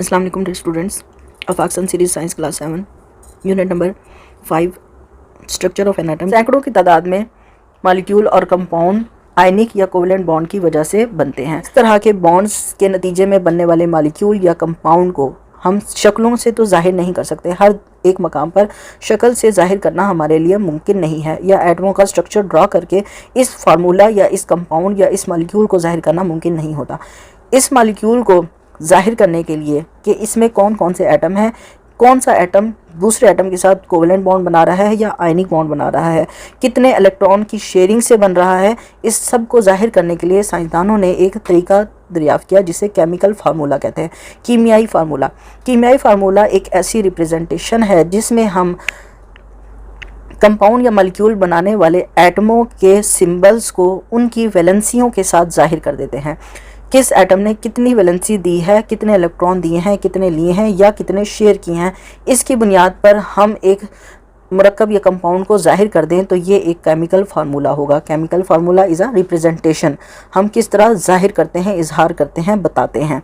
अस्सलाम वालेकुम dear students of आक्सन series science class 7 unit number 5 structure of an atom. सैकड़ों की तादाद में मॉलिक्यूल और कंपाउंड आयनिक या कोवलेंट बॉन्ड की वजह से बनते हैं। इस तरह के बॉन्ड्स के नतीजे में बनने वाले मॉलिक्यूल या कंपाउंड को हम शक्लों से तो जाहिर नहीं कर सकते। हर एक मकाम पर शक्ल से जाहिर करना हमारे लिए मुमकिन नहीं है, या एटमों का स्ट्रक्चर ड्रा करके इस फार्मूला या इस कंपाउंड या इस मॉलिक्यूल को जाहिर करना मुमकिन नहीं होता। इस मॉलिक्यूल को जाहिर करने के लिए कि इसमें कौन कौन से एटम हैं, कौन सा एटम दूसरे एटम के साथ कोवलेंट बॉन्ड बना रहा है या आयनिक बॉन्ड बना रहा है, कितने इलेक्ट्रॉन की शेयरिंग से बन रहा है, इस सब को जाहिर करने के लिए साइंसदानों ने एक तरीका दरियाफ्त किया जिसे केमिकल फार्मूला कहते हैं, कीमियाई फार्मूला। कीमियाई फार्मूला एक ऐसी रिप्रेजेंटेशन है जिसमें हम कंपाउंड या मॉलिक्यूल बनाने वाले एटमों के सिंबल्स को उनकी वैलेंसियों के साथ जाहिर कर देते हैं। किस एटम ने कितनी वैलेंसी दी है, कितने इलेक्ट्रॉन दिए हैं, कितने लिए हैं या कितने शेयर किए हैं, इसकी बुनियाद पर हम एक मरकब या कंपाउंड को जाहिर कर दें तो ये एक केमिकल फार्मूला होगा। Chemical formula is a representation. हम किस तरह जाहिर करते हैं, इजहार करते हैं, बताते हैं।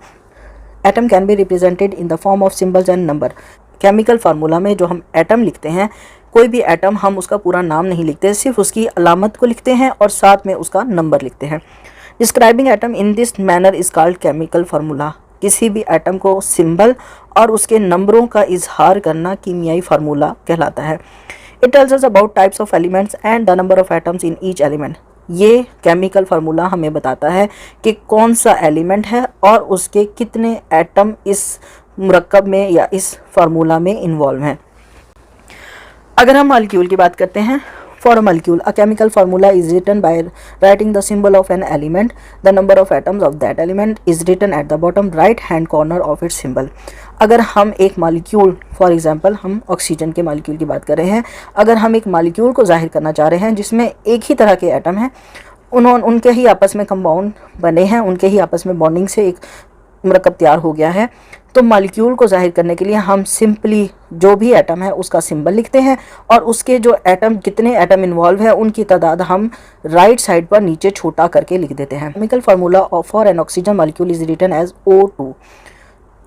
Atom can be represented in the form of symbols and number. Chemical formula में जो हम एटम लिखते हैं, कोई भी एटम हम उसका पूरा नाम नहीं लिखते, सिर्फ उसकी अलामत को लिखते हैं और साथ में उसका नंबर लिखते हैं। Describing atom in this manner is called chemical formula. किसी भी एटम को सिंबल और उसके नंबरों का इजहार करना कीमियाई फार्मूला कहलाता है। It tells us about types of elements and the number of atoms in each element. ये केमिकल फार्मूला हमें बताता है कि कौन सा एलिमेंट है और उसके कितने एटम इस मुरक्कब में या इस फार्मूला में इन्वॉल्व हैं। अगर हम मॉलिक्यूल की बात करते हैं, for a molecule a chemical formula is written by writing the symbol of an element. The number of atoms of that element is written at the bottom right hand corner of its symbol. अगर हम एक molecule, for example हम oxygen के molecule की बात कर रहे हैं, अगर हम एक मॉलिक्यूल को जाहिर करना चाह रहे हैं जिसमें एक ही तरह के एटम हैं, उनके ही आपस में कंपाउंड बने हैं, उनके ही आपस में बॉन्डिंग से एक मरकब तैयार हो गया है, तो मॉलिक्यूल को जाहिर करने के लिए हम सिंपली जो भी एटम है उसका सिंबल लिखते हैं और उसके जो एटम, कितने एटम इन्वॉल्व है उनकी तादाद हम राइट साइड पर नीचे छोटा करके लिख देते हैं। Chemical formula for an oxygen molecule is written as O2।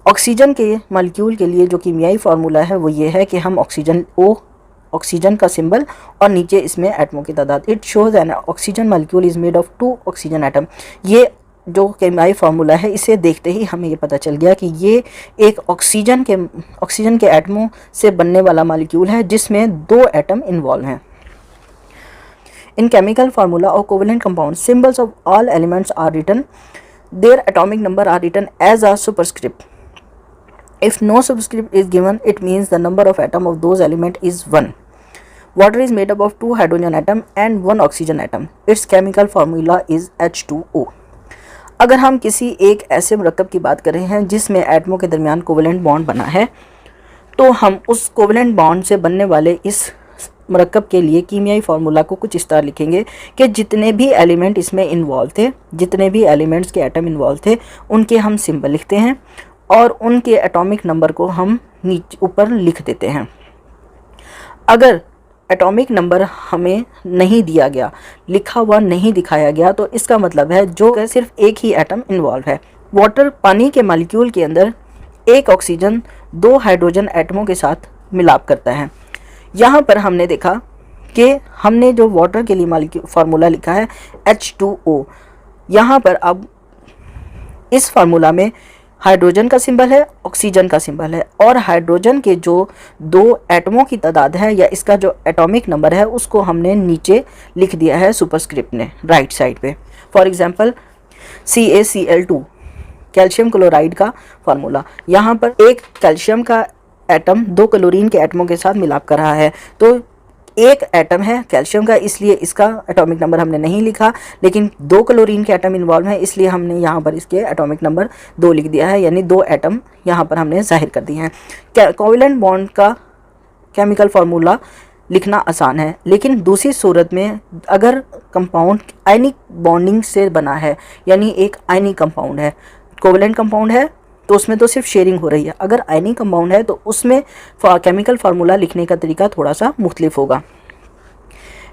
Oxygen के मॉलिक्यूल के लिए जो कीमियाई फार्मूला है वो ये है कि हम ऑक्सीजन का सिंबल और नीचे इसमें एटमों की तादाद। It shows N oxygen molecule is made of 2 oxygen atom. ये जो केमियाई फार्मूला है इसे देखते ही हमें ये पता चल गया कि ये एक ऑक्सीजन के एटमों से बनने वाला मॉलिक्यूल है जिसमें 2 एटम इन्वॉल्व हैं। इन केमिकल फार्मूला और covalent compound symbols of all elements are written, their atomic number are written as a superscript. If no superscript is given it means the number of atom of those element is 1. Water is made up of 2 hydrogen atom and 1 oxygen atom. Its chemical formula is H2O. अगर हम किसी एक ऐसे मरकब की बात कर रहे हैं जिसमें एटमों के दरमियान कोवेलेंट बॉन्ड बना है, तो हम उस कोवेलेंट बॉन्ड से बनने वाले इस मरकब के लिए कीमियाई फार्मूला को कुछ इस तरह लिखेंगे कि जितने भी एलिमेंट इसमें इन्वॉल्व थे, जितने भी एलिमेंट्स के एटम इन्वॉल्व थे, उनके हम सिंबल लिखते हैं और उनके एटॉमिक नंबर को हम नीचे ऊपर लिख देते हैं। अगर एटॉमिक नंबर हमें नहीं दिया गया, लिखा हुआ नहीं दिखाया गया, तो इसका मतलब है जो सिर्फ एक ही एटम इन्वॉल्व है। वाटर, पानी के मॉलिक्यूल के अंदर एक ऑक्सीजन 2 हाइड्रोजन एटमों के साथ मिलाप करता है। यहाँ पर हमने देखा कि हमने जो वाटर के लिए मॉलिक्यूल फार्मूला लिखा है H2O, यहाँ पर अब इस फार्मूला में हाइड्रोजन का सिंबल है, ऑक्सीजन का सिंबल है और हाइड्रोजन के जो 2 एटमों की तादाद है या इसका जो एटॉमिक नंबर है उसको हमने नीचे लिख दिया है सुपरस्क्रिप्ट ने राइट साइड पे। For example CaCl2 calcium chloride का फार्मूला, यहाँ पर एक कैल्शियम का एटम 2 क्लोरीन के एटमों के साथ मिलाप कर रहा है, तो एक एटम है कैल्शियम का, इसलिए इसका एटॉमिक नंबर हमने नहीं लिखा, लेकिन 2 क्लोरीन के एटम इन्वॉल्व हैं इसलिए हमने यहाँ पर इसके एटॉमिक नंबर 2 लिख दिया है, यानी 2 एटम यहाँ पर हमने जाहिर कर दिए हैं। कोवेलेंट बॉन्ड का केमिकल फार्मूला लिखना आसान है, लेकिन दूसरी सूरत में अगर कंपाउंड आयनिक बॉन्डिंग से बना है, यानी एक आयनिक कंपाउंड है, कोवेलेंट कंपाउंड है तो उसमें तो सिर्फ शेयरिंग हो रही है, अगर आयनिक कंपाउंड है तो उसमें केमिकल फार्मूला लिखने का तरीका थोड़ा सा मुख्तलिफ होगा।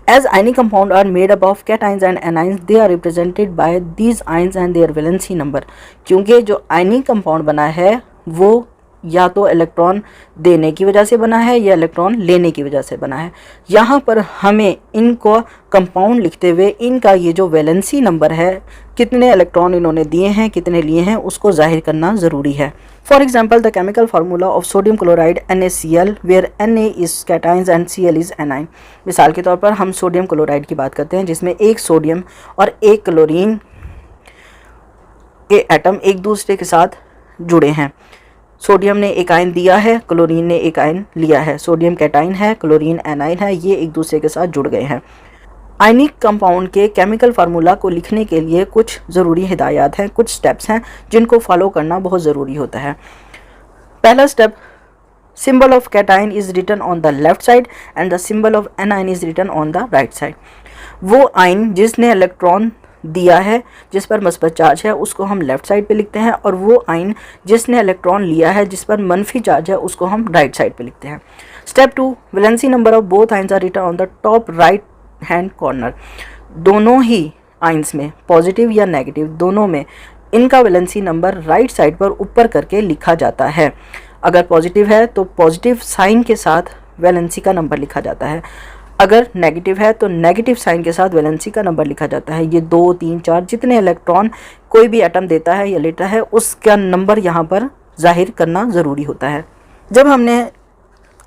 As ionic compounds are made up of cations and anions, they are represented by these ions and their valency number. क्योंकि जो आयनिक कंपाउंड बना है वो या तो इलेक्ट्रॉन देने की वजह से बना है या इलेक्ट्रॉन लेने की वजह से बना है। यहाँ पर हमें इनको कंपाउंड लिखते हुए इनका ये जो वैलेंसी नंबर है, कितने इलेक्ट्रॉन इन्होंने दिए हैं कितने लिए हैं, उसको जाहिर करना ज़रूरी है। For example the chemical formula of sodium chloride NaCl where Na is cations and Cl is anion. मिसाल के तौर पर हम सोडियम क्लोराइड की बात करते हैं जिसमें एक सोडियम और एक क्लोरीन के एटम एक दूसरे के साथ जुड़े हैं। सोडियम ने एक आयन दिया है, क्लोरीन ने एक आयन लिया है। सोडियम कैटाइन है, क्लोरीन एनाइन है, ये एक दूसरे के साथ जुड़ गए हैं। आयनिक कंपाउंड के केमिकल फार्मूला को लिखने के लिए कुछ ज़रूरी हिदायत हैं, कुछ स्टेप्स हैं जिनको फॉलो करना बहुत ज़रूरी होता है। पहला step, symbol of cation is written on the left side and the symbol of anion is written on the right side. वो आयन जिसने इलेक्ट्रॉन दिया है, जिस पर मस्बत चार्ज है, उसको हम लेफ़्ट साइड पे लिखते हैं, और वो आयन जिसने इलेक्ट्रॉन लिया है, जिस पर मनफी चार्ज है, उसको हम राइट साइड पे लिखते हैं। Step 2, valency number of both ions are written on the top right hand corner. दोनों ही आयन्स में, पॉजिटिव या नेगेटिव दोनों में, इनका वैलेंसी नंबर राइट साइड पर ऊपर करके लिखा जाता है। अगर पॉजिटिव है तो पॉजिटिव साइन के साथ वैलेंसी का नंबर लिखा जाता है, अगर नेगेटिव है तो नेगेटिव साइन के साथ वैलेंसी का नंबर लिखा जाता है। ये 2, 3, 4 जितने इलेक्ट्रॉन कोई भी एटम देता है या लेता है, उसका नंबर यहाँ पर जाहिर करना ज़रूरी होता है। जब हमने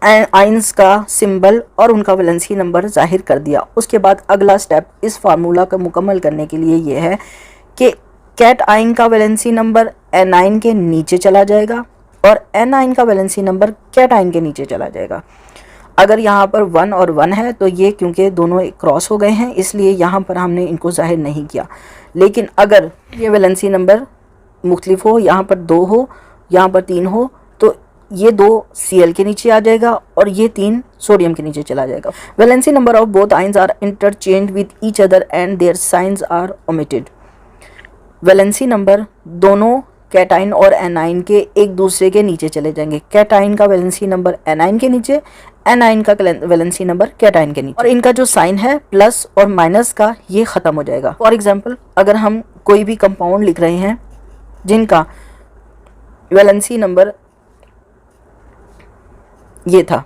आयंस का सिंबल और उनका वैलेंसी नंबर जाहिर कर दिया, उसके बाद अगला स्टेप इस फार्मूला को मुकम्मल करने के लिए ये है कि कैट आयन का वैलेंसी नंबर एनाइन के नीचे चला जाएगा और एनाइन का वैलेंसी नंबर कैट आयन के नीचे चला जाएगा। अगर यहाँ पर 1 और 1 है तो ये क्योंकि दोनों क्रॉस हो गए हैं इसलिए यहाँ पर हमने इनको जाहिर नहीं किया। लेकिन अगर ये वैलेंसी नंबर मुख्तलिफ हो, यहाँ पर 2 हो, यहाँ पर 3 हो, तो ये 2 Cl के नीचे आ जाएगा और ये 3 सोडियम के नीचे चला जाएगा। Valency number of both ions are interchange with each other and their signs are omitted. Valency number दोनों कैटाइन और एनाइन के एक दूसरे के नीचे चले जाएंगे। कैटाइन का वैलेंसी नंबर एनाइन के नीचे, एनाइन का वैलेंसी नंबर कैटाइन के नीचे, और इनका जो साइन है प्लस और माइनस का, ये ख़त्म हो जाएगा। फॉर एग्जांपल अगर हम कोई भी कंपाउंड लिख रहे हैं जिनका वैलेंसी नंबर ये था,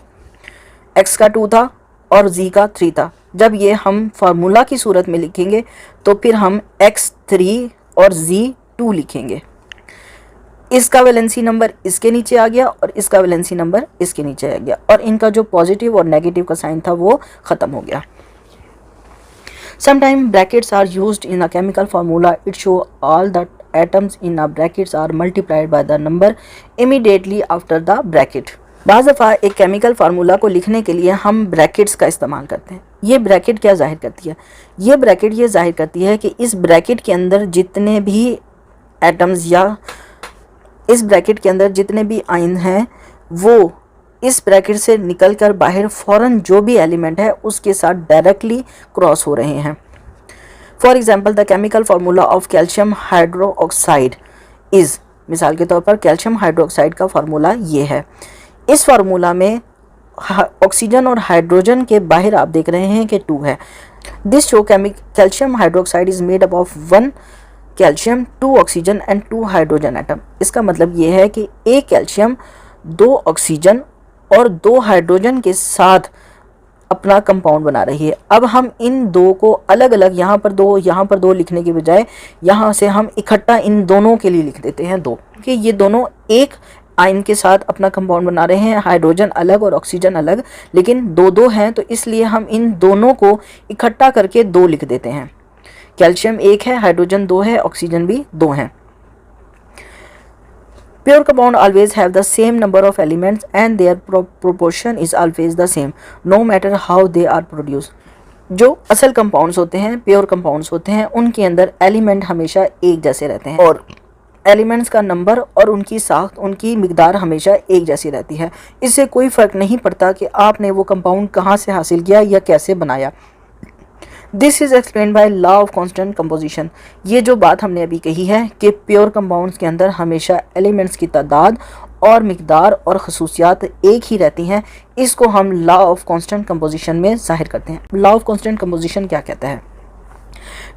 X का 2 था और Z का 3 था, जब ये हम फार्मूला की सूरत में लिखेंगे तो फिर हम X3 और Z2 लिखेंगे। इसका वैलेंसी नंबर इसके नीचे आ गया और इसका वैलेंसी नंबर इसके नीचे आ गया और इनका जो पॉजिटिव और नेगेटिव का साइन था वो ख़त्म हो गया। Sometimes brackets are used in a chemical formula. It show all the atoms in a brackets are multiplied by the number immediately after the bracket. बाज़ दफ़ा एक केमिकल फार्मूला को लिखने के लिए हम ब्रैकेट्स का इस्तेमाल करते हैं। ये ब्रैकेट क्या जाहिर करती है? ये ब्रैकेट ये जाहिर करती है कि इस ब्रैकेट के अंदर जितने भी एटम्स या इस ब्रैकेट के अंदर जितने भी आयन हैं वो इस ब्रैकेट से निकलकर बाहर फ़ौरन जो भी एलिमेंट है उसके साथ डायरेक्टली क्रॉस हो रहे हैं। For example the chemical formula of calcium hydroxide is, मिसाल के तौर पर कैल्शियम हाइड्रोक्साइड का फार्मूला ये है। इस फार्मूला में ऑक्सीजन और हाइड्रोजन के बाहर आप देख रहे हैं कि 2 है। This show calcium hydroxide is made up of 1 calcium, 2 oxygen and 2 hydrogen atom. इसका मतलब ये है कि 1 कैल्शियम, 2 ऑक्सीजन और 2 हाइड्रोजन के साथ अपना कंपाउंड बना रही है। अब हम इन 2 को अलग अलग, यहाँ पर 2 यहाँ पर 2 लिखने के बजाय यहाँ से हम इकट्ठा इन दोनों के लिए लिख देते हैं 2, कि ये दोनों एक आयन के साथ अपना कंपाउंड बना रहे हैं, हाइड्रोजन अलग और ऑक्सीजन अलग, लेकिन 2-2 हैं तो इसलिए हम इन दोनों को इकट्ठा करके 2 लिख देते हैं। कैल्शियम 1 है, हाइड्रोजन 2 है, ऑक्सीजन भी 2 हैं। Pure compound always have the same number of elements and their proportion is always the same no matter how they are produced. जो असल कंपाउंड्स होते हैं, प्योर कंपाउंड्स होते हैं, उनके अंदर एलिमेंट हमेशा एक जैसे रहते हैं और एलिमेंट्स का नंबर और उनकी साख्त, उनकी मिकदार हमेशा एक जैसी रहती है। इससे कोई फ़र्क नहीं पड़ता कि आपने वो कंपाउंड कहाँ से हासिल किया या कैसे बनाया। This is explain by law of constant composition. ये जो बात हमने अभी कही है कि प्योर कंपाउंड्स के अंदर हमेशा एलिमेंट्स की तादाद और मिकदार और खसूसियात एक ही रहती हैं, इसको हम लॉ ऑफ कांस्टेंट कंपोजिशन में ज़ाहिर करते हैं। लॉ ऑफ कांस्टेंट कंपोजिशन क्या कहता है?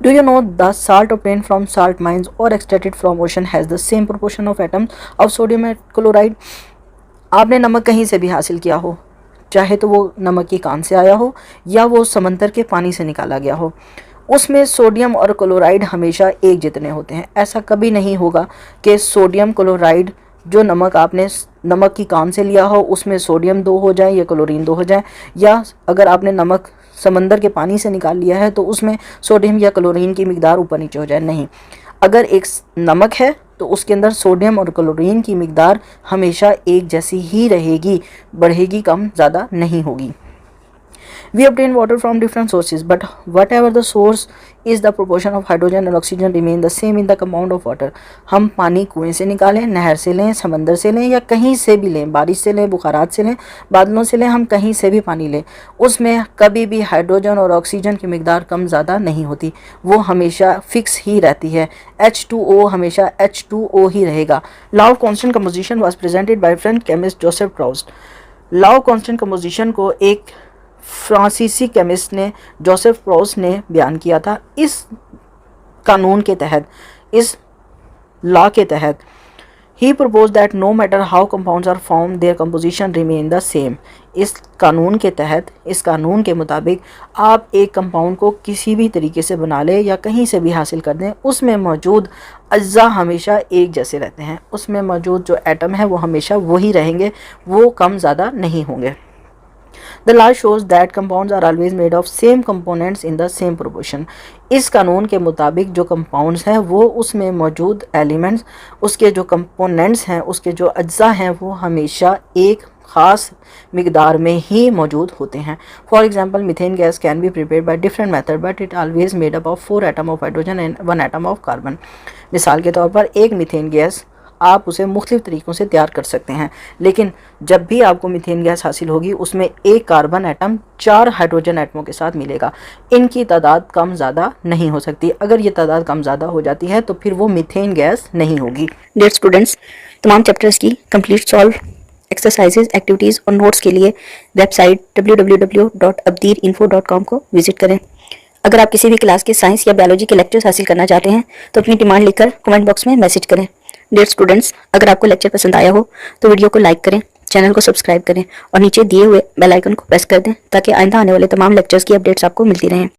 Do you know the salt obtained from salt mines or extracted from ocean has the same proportion of atoms of sodium and chloride? आपने नमक कहीं से भी हासिल किया हो, चाहे तो वो नमक की कान से आया हो या वो समंदर के पानी से निकाला गया हो, उसमें सोडियम और क्लोराइड हमेशा एक जितने होते हैं। ऐसा कभी नहीं होगा कि सोडियम क्लोराइड जो नमक आपने नमक की कान से लिया हो उसमें सोडियम 2 हो जाए या क्लोरीन 2 हो जाए, या अगर आपने नमक समंदर के पानी से निकाल लिया है तो उसमें सोडियम या क्लोरीन की मिकदार ऊपर नीचे हो जाए। नहीं, अगर एक नमक है तो उसके अंदर सोडियम और क्लोरीन की मिकदार हमेशा एक जैसी ही रहेगी, बढ़ेगी कम ज़्यादा नहीं होगी। We obtain water from different sources, but whatever the source is, the proportion of hydrogen and oxygen remain the same in the compound of water. हम पानी कुएं से निकालें, नहर से लें, समंदर से लें या कहीं से भी लें, बारिश से लें, बुखारात से लें, बादलों से लें, हम कहीं से भी पानी लें, उसमें कभी भी हाइड्रोजन और ऑक्सीजन की मिकदार कम ज़्यादा नहीं होती, वो हमेशा फिक्स ही रहती है। H2O हमेशा H2O ही रहेगा। Law of constant composition was presented by French chemist Joseph Proust. Law of constant composition को एक फ्रांसीसी केमिस्ट ने जोसेफ प्राउस्ट ने बयान किया था। इस कानून के तहत, इस लॉ के तहत, he propose that no matter how compounds are form their composition remain the same. इस कानून के तहत, इस कानून के मुताबिक आप एक कंपाउंड को किसी भी तरीके से बना लें या कहीं से भी हासिल कर दें, उसमें मौजूद अज्जा हमेशा एक जैसे रहते हैं, उसमें मौजूद जो एटम है वो हमेशा वही रहेंगे, वो कम ज़्यादा नहीं होंगे। The law shows that compounds are always made of same components in the same proportion. इस कानून के मुताबिक जो कंपाउंड्स हैं वो उसमें मौजूद एलिमेंट्स, उसके जो कंपोनेंट्स हैं, उसके जो अज्जा हैं वो हमेशा एक ख़ास मिकदार में ही मौजूद होते हैं। For example methane gas can be prepared by different method but it always made up of 4 atom of hydrogen and 1 atom of carbon. मिसाल के तौर पर एक मीथेन गैस आप उसे मुख्तलिफ तरीक़ों से तैयार कर सकते हैं, लेकिन जब भी आपको मीथेन गैस हासिल होगी उसमें एक कार्बन एटम 4 हाइड्रोजन एटमों के साथ मिलेगा। इनकी तादाद कम ज़्यादा नहीं हो सकती। अगर ये तादाद कम ज़्यादा हो जाती है तो फिर वो मीथेन गैस नहीं होगी। डियर स्टूडेंट्स, तमाम चैप्टर्स की कंप्लीट सॉल्व एक्सरसाइजेज, एक्टिविटीज़ और नोट्स के लिए वेबसाइट www.abdirinfo.com को विजिट करें। अगर आप किसी भी क्लास के साइंस या बायोलॉजी के लेक्चर्स हासिल करना चाहते हैं तो अपनी डिमांड लिखकर कमेंट बॉक्स में मैसेज करें। डियर स्टूडेंट्स, अगर आपको लेक्चर पसंद आया हो तो वीडियो को लाइक करें, चैनल को सब्सक्राइब करें और नीचे दिए हुए बेल आइकन को प्रेस कर दें ताकि आइंदा आने वाले तमाम लेक्चर्स की अपडेट्स आपको मिलती रहें।